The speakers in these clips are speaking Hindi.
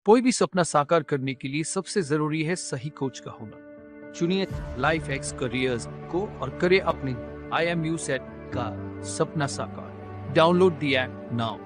कोई भी सपना साकार करने के लिए सबसे जरूरी है सही कोच का होना। चुनिए लाइफ एक्स करियर्स को और करें अपने IMU सेट का सपना साकार। Download the app now.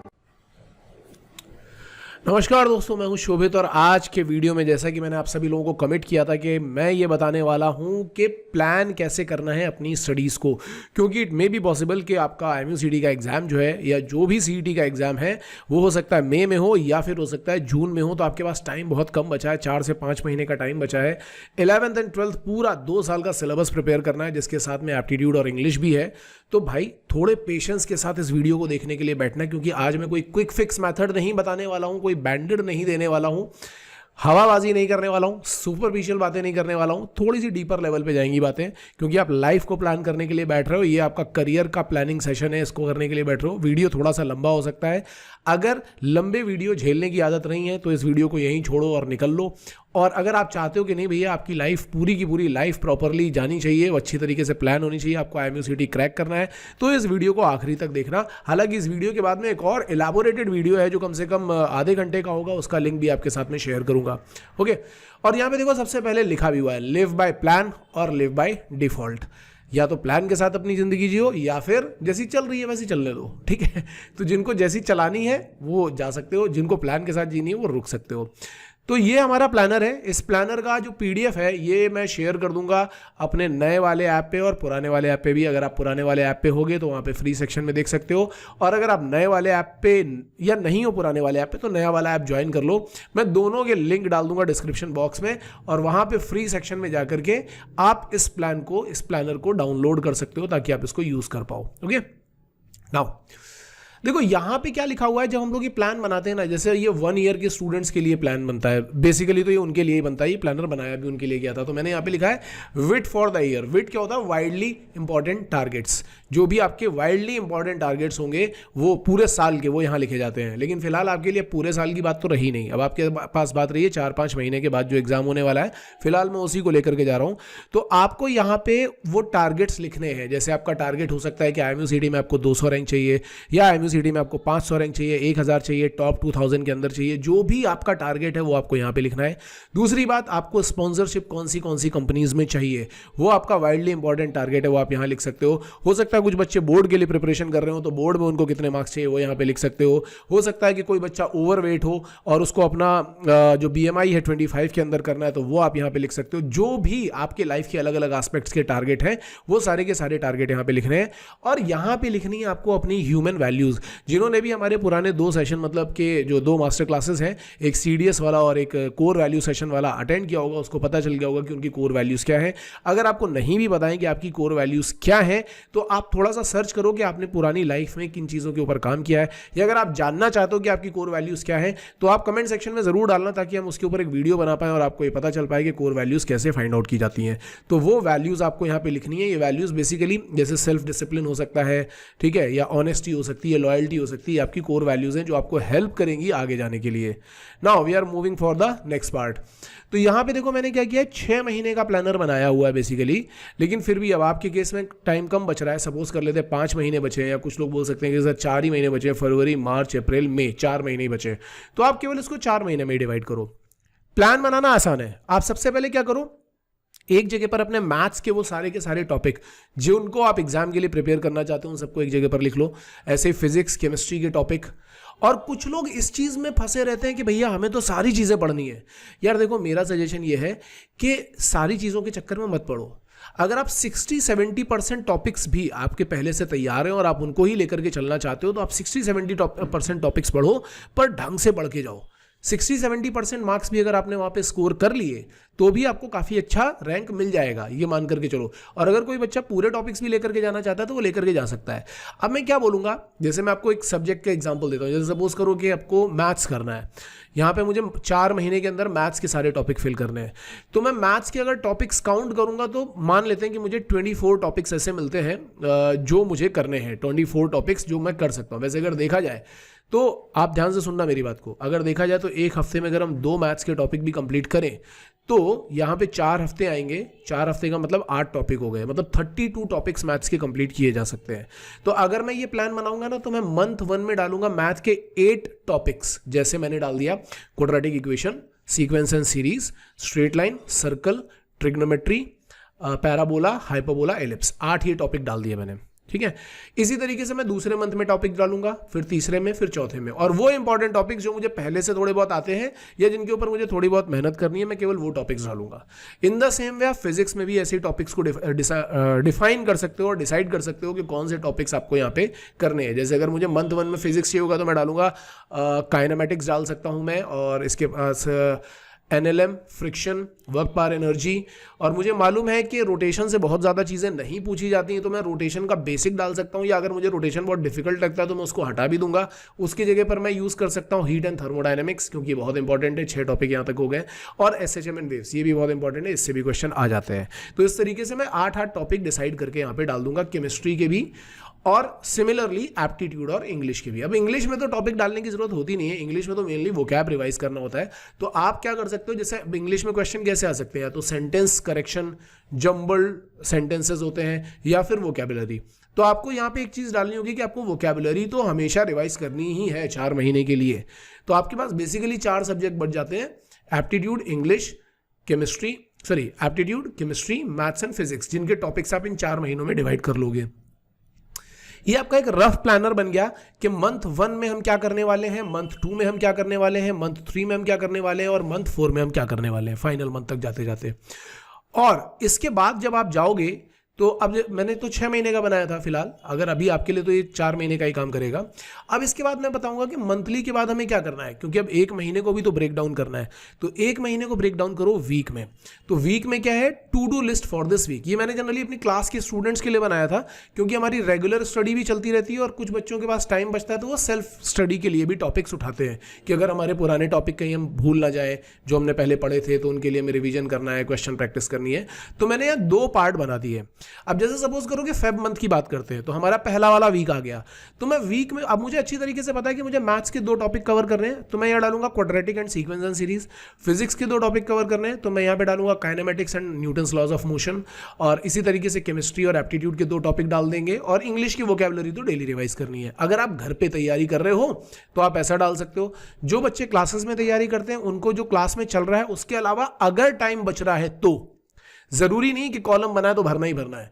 नमस्कार दोस्तों, मैं हूं शोभित और आज के वीडियो में जैसा कि मैंने आप सभी लोगों को कमिट किया था कि मैं ये बताने वाला हूं कि प्लान कैसे करना है अपनी स्टडीज़ को, क्योंकि इट मे बी पॉसिबल कि आपका IMU-CD का एग्ज़ाम जो है या जो भी CET का एग्ज़ाम है वो हो सकता है मई में हो या फिर हो सकता है जून में हो। तो आपके पास टाइम बहुत कम बचा है, 4 से 5 महीने का टाइम बचा है। 11th एंड 12th पूरा 2 साल का सिलेबस प्रिपेयर करना है, जिसके साथ में एप्टीट्यूड और इंग्लिश भी है। तो भाई थोड़े पेशेंस के साथ इस वीडियो को देखने के लिए बैठना, क्योंकि आज मैं कोई क्विक फिक्स मेथड नहीं बताने वाला हूं, कोई बैंडेड नहीं देने वाला हूं, हवाबाजी नहीं करने वाला हूं, सुपरफिशियल बातें नहीं करने वाला हूं। थोड़ी सी डीपर लेवल पे जाएंगी बातें, क्योंकि आप लाइफ को प्लान करने के लिए बैठ रहे हो। ये आपका करियर का प्लानिंग सेशन है, इसको करने के लिए बैठ रहे हो। वीडियो थोड़ा सा लंबा हो सकता है। अगर लंबे वीडियो झेलने की आदत नहीं है तो इस वीडियो को यहीं छोड़ो और निकल लो। और अगर आप चाहते हो कि नहीं भैया आपकी लाइफ पूरी की पूरी लाइफ प्रॉपरली जानी चाहिए, वो अच्छी तरीके से प्लान होनी चाहिए, आपको IMU-CD क्रैक करना है, तो इस वीडियो को आखिरी तक देखना। हालांकि इस वीडियो के बाद में एक और एलाबोरेटेड वीडियो है जो कम से कम आधे घंटे का होगा, उसका लिंक भी आपके साथ में शेयर करूंगा। ओके, और यहाँ पे देखो सबसे पहले लिखा भी हुआ है लिव बाय प्लान और लिव बाय डिफॉल्ट। या तो प्लान के साथ अपनी ज़िंदगी जियो या फिर जैसी चल रही है वैसी चलने दो, ठीक है। तो जिनको जैसी चलानी है वो जा सकते हो, जिनको प्लान के साथ जीनी है वो रुक सकते हो। तो ये हमारा प्लानर है। इस प्लानर का जो PDF है ये मैं शेयर कर दूंगा अपने नए वाले ऐप पे और पुराने वाले ऐप पे भी। अगर आप पुराने वाले ऐप पे होगे तो वहाँ पे फ्री सेक्शन में देख सकते हो, और अगर आप नए वाले ऐप पे या नहीं हो पुराने वाले ऐप पे तो नया वाला ऐप ज्वाइन कर लो। मैं दोनों के लिंक डाल दूंगा डिस्क्रिप्शन बॉक्स में, और वहाँ पे फ्री सेक्शन में जा करके आप इस प्लानर को डाउनलोड कर सकते हो ताकि आप इसको यूज़ कर पाओ। ओके, नाउ देखो यहाँ पे क्या लिखा हुआ है। जब हम लोग ये प्लान बनाते हैं ना, जैसे ये 1 ईयर के स्टूडेंट्स के लिए प्लान बनता है बेसिकली, तो ये उनके लिए ही बनता है। ये प्लानर बनाया भी उनके लिए गया था। तो मैंने यहाँ पे लिखा है विट फॉर द ईयर। विट क्या होता है? Widely important targets. जो भी आपके वाइडली इंपॉर्टेंट टारगेट्स होंगे वो पूरे साल के, वो यहाँ लिखे जाते हैं। लेकिन फिलहाल आपके लिए पूरे साल की बात तो रही नहीं, अब आपके पास बात रही है 4-5 महीने के बाद जो एग्जाम होने वाला है। फिलहाल मैं उसी को लेकर के जा रहा हूँ। तो आपको यहाँ पे वो टारगेट्स लिखने हैं। जैसे आपका टारगेट हो सकता है कि IMU-CD में आपको 200 रैंक चाहिए, या IMU-CD में आपको 500 रैंक चाहिए, 1000 चाहिए, टॉप 2000 के अंदर चाहिए। जो भी आपका टारगेट है वो आपको यहाँ पे लिखना है। दूसरी बात, आपको स्पॉन्सरशिप कौन सी कंपनीज में चाहिए, वो आपका वाइडली इंपॉर्टेंट टारगेट है, वो आप यहाँ लिख सकते हो सकता है कुछ बच्चे बोर्ड के लिए प्रिपरेशन कर रहे हो तो बोर्ड में उनको कितने मार्क्स चाहिए वो यहाँ पे लिख सकते हो सकता है कि कोई बच्चा ओवरवेट हो और उसको अपना जो BMI है 25 के अंदर करना है, तो वो आप यहाँ पे लिख सकते हो। जो भी आपके लाइफ के अलग अलग एस्पेक्ट्स के टारगेट हैं वो सारे के सारे टारगेट यहाँ पे लिखने हैं। और यहाँ पे लिखनी है आपको अपनी ह्यूमन वैल्यूज। जिन्होंने भी हमारे पुराने 2 सेशन, मतलब के जो 2 मास्टर क्लासेस हैं, एक CDS वाला और एक कोर वैल्यू सेशन वाला अटेंड किया होगा, उसको पता चल गया होगा कि उनकी कोर वैल्यूज क्या है। अगर आपको नहीं भी बताएं कि आपकी कोर वैल्यूज क्या है, तो आप थोड़ा सा सर्च करो कि आपने पुरानी लाइफ में किन चीज़ों के ऊपर काम किया है। या अगर आप जानना चाहते हो कि आपकी कोर वैल्यूज क्या है तो आप कमेंट सेक्शन में जरूर डालना, ताकि हम उसके ऊपर एक वीडियो बना पाएं और आपको ये पता चल पाए कि कोर वैल्यूज कैसे फाइंड आउट की जाती हैं। तो वो वैल्यूज आपको यहाँ पे लिखनी है। ये वैल्यूज बेसिकली जैसे सेल्फ डिसिप्लिन हो सकता है, ठीक है, या ऑनेस्टी हो सकती है, लॉयल्टी हो सकती है, आपकी कोर वैल्यूज हैं जो आपको हेल्प करेंगी आगे जाने के लिए। Now we are moving for the next part. तो यहाँ पे देखो मैंने क्या किया है, 6 महीने का प्लानर बनाया हुआ है बेसिकली। लेकिन फिर भी अब आपके केस में टाइम कम बच रहा है। सपोज कर लेते हैं 5 महीने बचे हैं, या कुछ लोग बोल सकते हैं कि सर 4 ही महीने बचे हैं, फरवरी, मार्च, अप्रैल, मई, 4 महीने ही बचे। तो आप केवल इसको 4 महीने में डिवाइड करो। प्लान बनाना आसान है। आप सबसे पहले क्या करो, एक जगह पर अपने मैथ्स के वो सारे के सारे टॉपिक जो उनको आप एग्जाम के लिए प्रिपेयर करना चाहते हो उन सबको एक जगह पर लिख लो। ऐसे फिजिक्स, केमिस्ट्री के टॉपिक। और कुछ लोग इस चीज़ में फंसे रहते हैं कि भैया हमें तो सारी चीज़ें पढ़नी है। यार देखो, मेरा सजेशन ये है कि सारी चीज़ों के चक्कर में मत पढ़ो। अगर आप 60-70% टॉपिक्स भी आपके पहले से तैयार हैं और आप उनको ही लेकर के चलना चाहते हो, तो आप 60-70% टॉपिक्स पढ़ो, पर ढंग से पढ़ के जाओ। 60-70% मार्क्स भी अगर आपने वहाँ पे स्कोर कर लिए तो भी आपको काफ़ी अच्छा रैंक मिल जाएगा, ये मान करके चलो। और अगर कोई बच्चा पूरे टॉपिक्स भी लेकर के जाना चाहता है तो वो लेकर के जा सकता है। अब मैं क्या बोलूँगा, जैसे मैं आपको एक सब्जेक्ट का एग्जांपल देता हूँ। जैसे सपोज करो कि आपको मैथ्स करना है, यहाँ पे मुझे 4 महीने के अंदर मैथ्स के सारे टॉपिक फिल करने हैं। तो मैं मैथ्स के अगर टॉपिक्स काउंट करूँगा तो मान लेते हैं कि मुझे 24 टॉपिक्स ऐसे मिलते हैं जो मुझे करने हैं। 24 टॉपिक्स जो मैं कर सकता हूँ। वैसे अगर देखा जाए तो आप ध्यान से सुनना मेरी बात को, अगर देखा जाए तो एक हफ्ते में अगर हम 2 मैथ्स के टॉपिक भी कंप्लीट करें तो यहाँ पे 4 हफ्ते आएंगे, 4 हफ्ते का मतलब 8 टॉपिक हो गए, मतलब 32 टॉपिक्स मैथ्स के कंप्लीट किए जा सकते हैं। तो अगर मैं ये प्लान बनाऊंगा ना तो मैं मंथ 1 में डालूंगा मैथ के 8 टॉपिक्स, जैसे मैंने डाल दिया quadratic equation, sequence and series, straight line, circle, trigonometry, parabola, hyperbola, ellipse, 8 ये टॉपिक डाल दिए मैंने, ठीक है। इसी तरीके से मैं दूसरे मंथ में टॉपिक डालूंगा, फिर तीसरे में, फिर चौथे में, और वो इंपॉर्टेंट टॉपिक्स जो मुझे पहले से थोड़े बहुत आते हैं या जिनके ऊपर मुझे थोड़ी बहुत मेहनत करनी है, मैं केवल वो टॉपिक्स डालूंगा। इन द सेम वे आप फिजिक्स में भी ऐसे टॉपिक्स को डिफाइन कर सकते हो और डिसाइड कर सकते हो कि कौन से टॉपिक्स आपको यहाँ पे करने हैं। जैसे अगर मुझे मंथ 1 में फिजिक्स चाहिए होगा तो मैं डालूंगा काइनेमेटिक्स डाल सकता हूँ मैं, और इसके पास NLM, friction, work power energy, और मुझे मालूम है कि रोटेशन से बहुत ज़्यादा चीज़ें नहीं पूछी जाती हैं तो मैं रोटेशन का बेसिक डाल सकता हूँ, या अगर मुझे रोटेशन बहुत डिफिकल्ट लगता है तो मैं उसको हटा भी दूंगा। उसकी जगह पर मैं यूज़ कर सकता हूँ हीट एंड थर्मोडायनेमिक्स, क्योंकि बहुत इंपॉर्टेंट है, 6 टॉपिक यहाँ तक हो गए, और SHM एंड वेव्स, ये भी बहुत इंपॉर्टेंट है, इससे भी क्वेश्चन आ जाते हैं। तो इस तरीके से मैं 8 टॉपिक डिसाइड करके यहाँ पे डाल दूंगा, केमिस्ट्री के भी और सिमिलरली एप्टीट्यूड और इंग्लिश के भी। अब इंग्लिश में तो टॉपिक डालने की जरूरत होती नहीं है, इंग्लिश में तो मेनली वोकैब रिवाइज करना होता है। तो आप क्या कर सकते हो, जैसे इंग्लिश में क्वेश्चन कैसे आ सकते हैं, तो सेंटेंस करेक्शन, जम्बल्ड सेंटेंसेस होते हैं, या फिर वोकैबुलरी। तो आपको यहाँ पे एक चीज़ डालनी होगी कि आपको वोकैबुलरी तो हमेशा रिवाइज करनी ही है 4 महीने के लिए। तो आपके पास बेसिकली 4 सब्जेक्ट बच जाते हैं, aptitude, English, chemistry, aptitude, chemistry, maths and physics, जिनके टॉपिक्स आप इन 4 महीनों में डिवाइड कर लोगे। ये आपका एक रफ प्लानर बन गया कि मंथ 1 में हम क्या करने वाले हैं, मंथ 2 में हम क्या करने वाले हैं, मंथ 3 में हम क्या करने वाले हैं, और मंथ 4 में हम क्या करने वाले हैं, फाइनल मंथ तक जाते जाते। और इसके बाद जब आप जाओगे तो अब मैंने तो 6 महीने का बनाया था फिलहाल, अगर अभी आपके लिए तो ये 4 महीने का ही काम करेगा। अब इसके बाद मैं बताऊंगा कि मंथली के बाद हमें क्या करना है, क्योंकि अब 1 महीने को भी तो ब्रेक डाउन करना है। तो 1 महीने को ब्रेक डाउन करो वीक में। तो वीक में क्या है, to do list for this week. ये मैंने जनरली अपनी क्लास के स्टूडेंट्स के लिए बनाया था, क्योंकि हमारी रेगुलर स्टडी भी चलती रहती है और कुछ बच्चों के पास टाइम बचता है तो वो सेल्फ स्टडी के लिए भी टॉपिक्स उठाते हैं कि अगर हमारे पुराने टॉपिक कहीं हम भूल ना जाए जो हमने पहले पढ़े थे, तो उनके लिए हमें रिवीजन करना है, क्वेश्चन प्रैक्टिस करनी है। तो मैंने यहाँ 2 पार्ट बना दिए। अब जैसे सपोज करो कि फेब मंथ की बात करते हैं, तो हमारा पहला वाला वीक आ गया, तो मैं वीक में, अब मुझे अच्छी तरीके से पता है कि मुझे मैथ्स के 2 टॉपिक कवर करने हैं, तो मैं यहाँ डालूंगा quadratic and sequence and series. Physics के 2 टॉपिक कवर करने हैं, तो मैं यहाँ पे डालूंगा kinematics and Newton's laws of motion. और इसी तरीके से केमिस्ट्री और एप्टीट्यूड के 2 टॉपिक डाल देंगे, और इंग्लिश की वोकैबुलरी तो डेली रिवाइज करनी है। अगर आप घर पे तैयारी कर रहे हो तो आप ऐसा डाल सकते हो। जो बच्चे क्लासेस में तैयारी करते हैं उनको जो क्लास में चल रहा है उसके अलावा अगर टाइम बच रहा है, तो जरूरी नहीं कि कॉलम बना है तो भरना ही भरना है,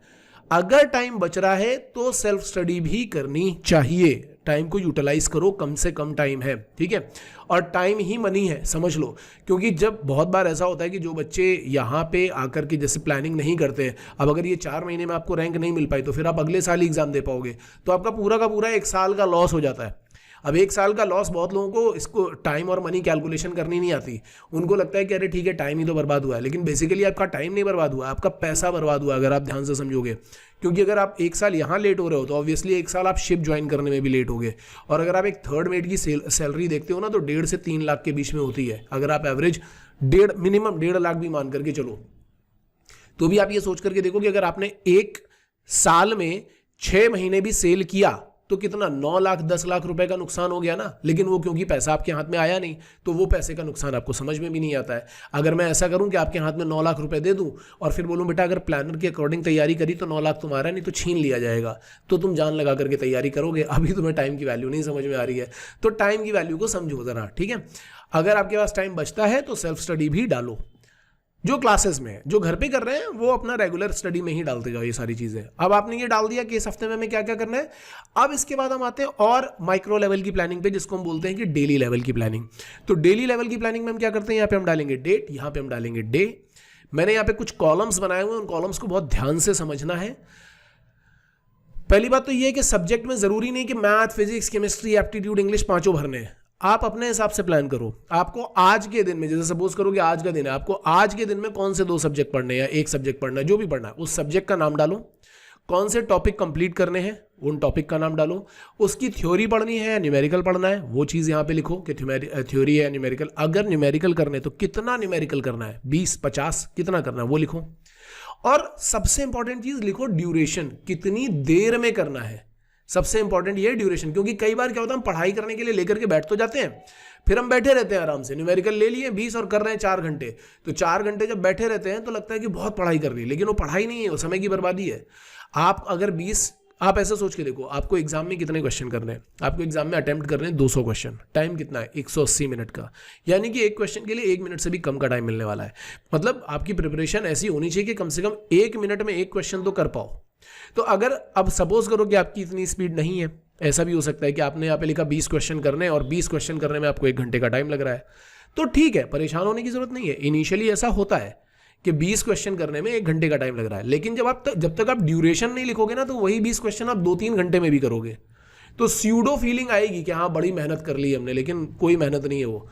अगर टाइम बच रहा है तो सेल्फ स्टडी भी करनी चाहिए। टाइम को यूटिलाइज करो, कम से कम टाइम है, ठीक है। और टाइम ही मनी है, समझ लो। क्योंकि जब बहुत बार ऐसा होता है कि जो बच्चे यहाँ पे आकर के जैसे प्लानिंग नहीं करते हैं, अब अगर ये 4 महीने में आपको रैंक नहीं मिल पाई तो फिर आप अगले साल ही एग्जाम दे पाओगे, तो आपका पूरा का पूरा 1 साल का लॉस हो जाता है। अब 1 साल का लॉस, बहुत लोगों को इसको टाइम और मनी कैलकुलेशन करनी नहीं आती। उनको लगता है कि अरे ठीक है टाइम ही तो बर्बाद हुआ है, लेकिन बेसिकली आपका टाइम नहीं बर्बाद हुआ, आपका पैसा बर्बाद हुआ अगर आप ध्यान से समझोगे। क्योंकि अगर आप 1 साल यहाँ लेट हो रहे हो तो ऑब्वियसली 1 साल आप शिप ज्वाइन करने में भी लेट होगे। और अगर आप एक थर्ड मेट की सैलरी देखते हो ना, तो 1.5 से 3 लाख के बीच में होती है। अगर आप एवरेज मिनिमम 1.5 लाख भी मान करके चलो, तो भी आप ये सोच करके देखो कि अगर आपने 1 साल में 6 महीने भी सेल किया तो कितना 9 लाख 10 लाख रुपए का नुकसान हो गया ना। लेकिन वो क्योंकि पैसा आपके हाथ में आया नहीं, तो वो पैसे का नुकसान आपको समझ में भी नहीं आता है। अगर मैं ऐसा करूं कि आपके हाथ में 9 लाख रुपए दे दूं और फिर बोलूं बेटा अगर प्लानर के अकॉर्डिंग तैयारी करी तो 9 लाख तुम्हारा नहीं तो छीन लिया जाएगा, तो तुम जान लगा करके तैयारी करोगे। अभी तुम्हें टाइम की वैल्यू नहीं समझ में आ रही है, तो टाइम की वैल्यू को समझो जरा, ठीक है। अगर आपके पास टाइम बचता है तो सेल्फ स्टडी भी डालो। जो क्लासेस में, जो घर पे कर रहे हैं वो अपना रेगुलर स्टडी में ही डालते जाओ ये सारी चीजें। अब आपने ये डाल दिया कि इस हफ्ते में हमें क्या क्या करना है। अब इसके बाद हम आते हैं और माइक्रो लेवल की प्लानिंग पे, जिसको हम बोलते हैं कि डेली लेवल की प्लानिंग। तो डेली लेवल की प्लानिंग में हम क्या करते हैं, यहाँ पे हम डालेंगे डेट, यहाँ पे हम डालेंगे डे। मैंने यहाँ पे कुछ कॉलम्स बनाए हुए हैं, उन कॉलम्स को बहुत ध्यान से समझना है। पहली बात तो ये है कि सब्जेक्ट में जरूरी नहीं कि math, physics, chemistry, aptitude, English 5 भरने हैं। आप अपने हिसाब से प्लान करो। आपको आज के दिन में, जैसे सपोज करो कि आज का दिन है, आपको आज के दिन में कौन से 2 सब्जेक्ट पढ़ने हैं या 1 सब्जेक्ट पढ़ना है, जो भी पढ़ना है उस सब्जेक्ट का नाम डालो। कौन से टॉपिक कंप्लीट करने हैं उन टॉपिक का नाम डालो। उसकी थ्योरी पढ़नी है या न्यूमेरिकल पढ़ना है वो चीज़ यहाँ पे लिखो कि थ्योरी है या न्यूमेरिकल। अगर न्यूमेरिकल करने तो कितना न्यूमेरिकल करना है, 20, 50 कितना करना है वो लिखो। और सबसे इंपॉर्टेंट चीज़ लिखो ड्यूरेशन, कितनी देर में करना है। सबसे इंपॉर्टेंट ये है ड्यूरेशन, क्योंकि कई बार क्या होता है हम पढ़ाई करने के लिए लेकर के बैठ तो जाते हैं, फिर हम बैठे रहते हैं आराम से, न्यूमेरिकल ले लिए 20 और कर रहे हैं 4 घंटे, तो 4 घंटे जब बैठे रहते हैं तो लगता है कि बहुत पढ़ाई कर ली, लेकिन वो पढ़ाई नहीं है, वो समय की बर्बादी है। आप अगर 20, आप ऐसा सोच के देखो, आपको एग्जाम में कितने क्वेश्चन करने हैं, आपको एग्जाम में अटेम्प्ट करने हैं 200 क्वेश्चन, टाइम कितना है 180 मिनट का, यानी कि एक क्वेश्चन के लिए 1 मिनट से भी कम का टाइम मिलने वाला है। मतलब आपकी प्रिपरेशन ऐसी होनी चाहिए कि कम से कम 1 मिनट में एक क्वेश्चन तो कर पाओ। तो अगर अब सपोज करो कि आपकी इतनी स्पीड नहीं है, ऐसा भी हो सकता है कि आपने यहाँ पे लिखा 20 क्वेश्चन करने और 20 क्वेश्चन करने में आपको 1 घंटे का टाइम लग रहा है, तो ठीक है, परेशान होने की जरूरत नहीं है। इनिशियली ऐसा होता है कि 20 क्वेश्चन करने में 1 घंटे का टाइम लग रहा है, लेकिन जब तक आप ड्यूरेशन नहीं लिखोगे ना, तो वही 20 क्वेश्चन आप 2-3 घंटे में भी करोगे, तो स्यूडो फीलिंग आएगी कि हाँ बड़ी मेहनत कर ली हमने, लेकिन कोई मेहनत नहीं है वो।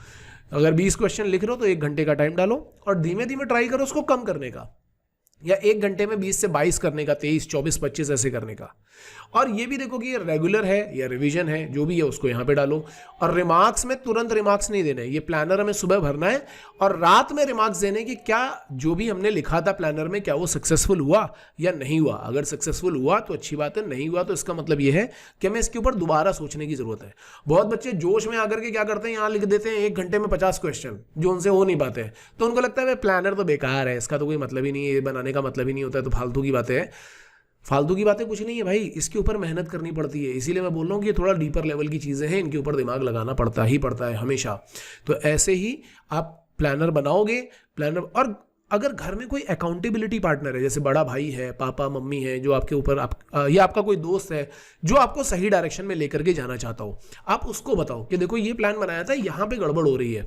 अगर 20 क्वेश्चन लिख रहे हो तो 1 घंटे का टाइम डालो और धीमे धीमे ट्राई करो उसको कम करने का, या 1 घंटे में 20 से 22 करने का, 23, 24, 25 ऐसे करने का। और ये भी देखो कि ये रेगुलर है या रिवीजन है, जो भी है उसको यहाँ पे डालो। और रिमार्क्स में तुरंत रिमार्क्स नहीं देने, ये प्लानर हमें सुबह भरना है और रात में रिमार्क्स देने कि क्या जो भी हमने लिखा था प्लानर में क्या वो सक्सेसफुल हुआ या नहीं हुआ। अगर सक्सेसफुल हुआ तो अच्छी बात है, नहीं हुआ तो इसका मतलब ये है कि हमें इसके ऊपर दोबारा सोचने की जरूरत है। बहुत बच्चे जोश में आकर के क्या करते हैं, यहाँ लिख देते हैं 1 घंटे में 50 क्वेश्चन जो उनसे हो नहीं पाते हैं, तो उनको लगता है प्लानर तो बेकार है, इसका तो कोई मतलब ही नहीं है, ये बनाने का मतलब ही नहीं होता है, तो फालतू की बातें हैं। फालतू की बातें कुछ नहीं है भाई, इसके ऊपर मेहनत करनी पड़ती है। इसीलिए मैं बोल रहा हूँ कि ये थोड़ा डीपर लेवल की चीज़ें हैं, इनके ऊपर दिमाग लगाना पड़ता है हमेशा। तो ऐसे ही आप प्लानर बनाओगे, प्लानर। और अगर घर में कोई अकाउंटेबिलिटी पार्टनर है, जैसे बड़ा भाई है, पापा मम्मी है, जो आपके ऊपर या आपका कोई दोस्त है जो आपको सही डायरेक्शन में लेकर के जाना चाहता हो, आप उसको बताओ कि देखो ये प्लान बनाया था, यहाँ पे गड़बड़ हो रही है,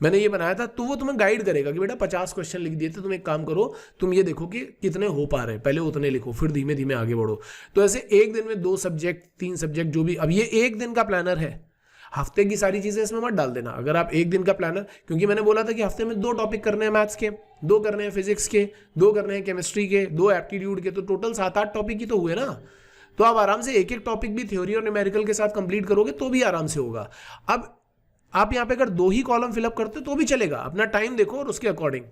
मैंने ये बनाया था, तो वो तुम्हें गाइड करेगा कि बेटा 50 क्वेश्चन लिख दिए थे, तुम एक काम करो, तुम ये देखो कि कितने हो पा रहे हैं, पहले उतने लिखो, फिर धीमे धीमे आगे बढ़ो। तो ऐसे एक दिन में 2 सब्जेक्ट 3 सब्जेक्ट जो भी, अब ये 1 दिन का प्लानर है, हफ्ते की सारी चीजें इसमें मत डाल देना। अगर आप 1 दिन का प्लानर, क्योंकि मैंने बोला था कि हफ्ते में 2 टॉपिक करने हैं मैथ्स के, 2 करने हैं फिजिक्स के, 2 करने हैं केमिस्ट्री के, 2 एप्टीट्यूड के, तो टोटल 7-8 टॉपिक ही तो हुए ना। तो आप आराम से एक टॉपिक भी थ्योरी और न्यूमेरिकल के साथ कंप्लीट करोगे तो भी आराम से होगा। अब आप यहाँ पे अगर 2 ही कॉलम फिलअप करते हो तो भी चलेगा, अपना टाइम देखो और उसके अकॉर्डिंग।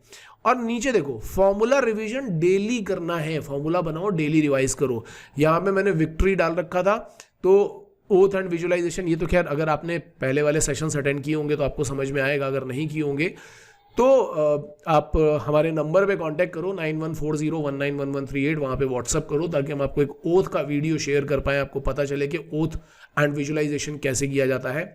और नीचे देखो फॉर्मूला रिवीजन डेली करना है, फॉर्मूला बनाओ, डेली रिवाइज करो। यहाँ पे मैंने विक्ट्री डाल रखा था, तो ओथ एंड विजुअलाइजेशन, ये तो खैर अगर आपने पहले वाले सेशंस अटेंड किए होंगे तो आपको समझ में आएगा, अगर नहीं किए होंगे तो आप हमारे नंबर पे कांटेक्ट करो 9140191138, वहाँ पे व्हाट्सअप करो ताकि हम आपको एक ओथ का वीडियो शेयर कर पाएँ, आपको पता चले कि ओथ एंड विजुअलाइजेशन कैसे किया जाता है।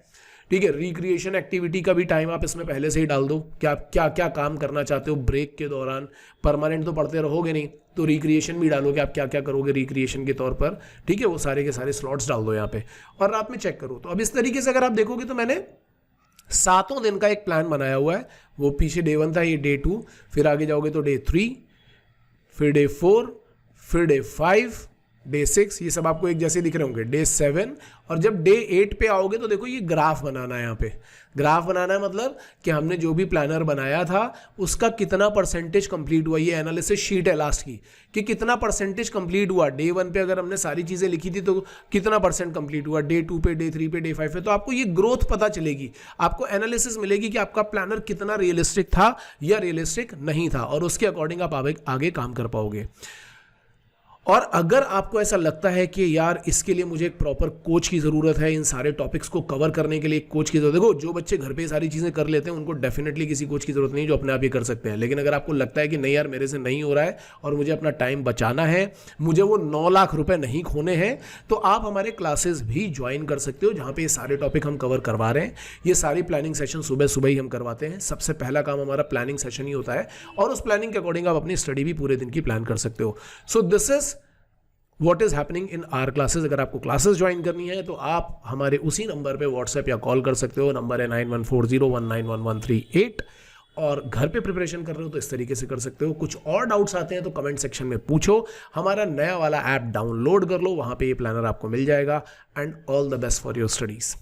ठीक है, रिक्रिएशन एक्टिविटी का भी टाइम आप इसमें पहले से ही डाल दो कि आप क्या क्या काम करना चाहते हो ब्रेक के दौरान। परमानेंट तो पढ़ते रहोगे नहीं, तो रिक्रिएशन भी डालो कि आप क्या क्या करोगे रिक्रिएशन के तौर पर। ठीक है, वो सारे के सारे स्लॉट्स डाल दो यहाँ पे और रात में चेक करो। तो अब इस तरीके से अगर आप देखोगे तो मैंने 7 दिन का एक प्लान बनाया हुआ है। वो पीछे डे 1 था, ये डे 2, फिर आगे जाओगे तो डे 3, फिर डे 4, फिर डे 5, डे 6, ये सब आपको एक जैसे दिख रहे होंगे, डे 7। और जब डे 8 पे आओगे तो देखो ये ग्राफ बनाना है। यहाँ पे ग्राफ बनाना है मतलब कि हमने जो भी प्लानर बनाया था उसका कितना परसेंटेज कंप्लीट हुआ। ये एनालिसिस शीट है लास्ट की कि कितना परसेंटेज कंप्लीट हुआ। डे 1 पे अगर हमने सारी चीज़ें लिखी थी तो कितना परसेंट कंप्लीट हुआ, डे 2 पे, डे 3 पे, डे 5 पे। तो आपको ये ग्रोथ पता चलेगी, आपको एनालिसिस मिलेगी कि आपका प्लानर कितना रियलिस्टिक था या रियलिस्टिक नहीं था, और उसके अकॉर्डिंग आप आगे काम कर पाओगे। और अगर आपको ऐसा लगता है कि यार इसके लिए मुझे एक प्रॉपर कोच की ज़रूरत है, इन सारे टॉपिक्स को कवर करने के लिए एक कोच की ज़रूरत, देखो जो बच्चे घर पे सारी चीज़ें कर लेते हैं उनको डेफिनेटली किसी कोच की ज़रूरत नहीं, जो अपने आप ही कर सकते हैं। लेकिन अगर आपको लगता है कि नहीं यार मेरे से नहीं हो रहा है और मुझे अपना टाइम बचाना है, मुझे वो 9 लाख रुपए नहीं खोने हैं, तो आप हमारे क्लासेस भी ज्वाइन कर सकते हो जहाँ पे ये सारे टॉपिक हम कवर करवा रहे हैं। ये सारी प्लानिंग सेशन सुबह सुबह ही हम करवाते हैं। सबसे पहला काम हमारा प्लानिंग सेशन ही होता है और उस प्लानिंग के अकॉर्डिंग आप अपनी स्टडी भी पूरे दिन की प्लान कर सकते हो। So this is what is happening in our classes. अगर आपको क्लासेस ज्वाइन करनी है तो आप हमारे उसी नंबर पे व्हाट्सएप या कॉल कर सकते हो। नंबर है 9140191138। और घर पे प्रिपरेशन कर रहे हो तो इस तरीके से कर सकते हो। कुछ और डाउट्स आते हैं तो कमेंट सेक्शन में पूछो। हमारा नया वाला ऐप डाउनलोड कर लो, वहाँ पे ये प्लानर आपको मिल जाएगा। And all the best for your studies.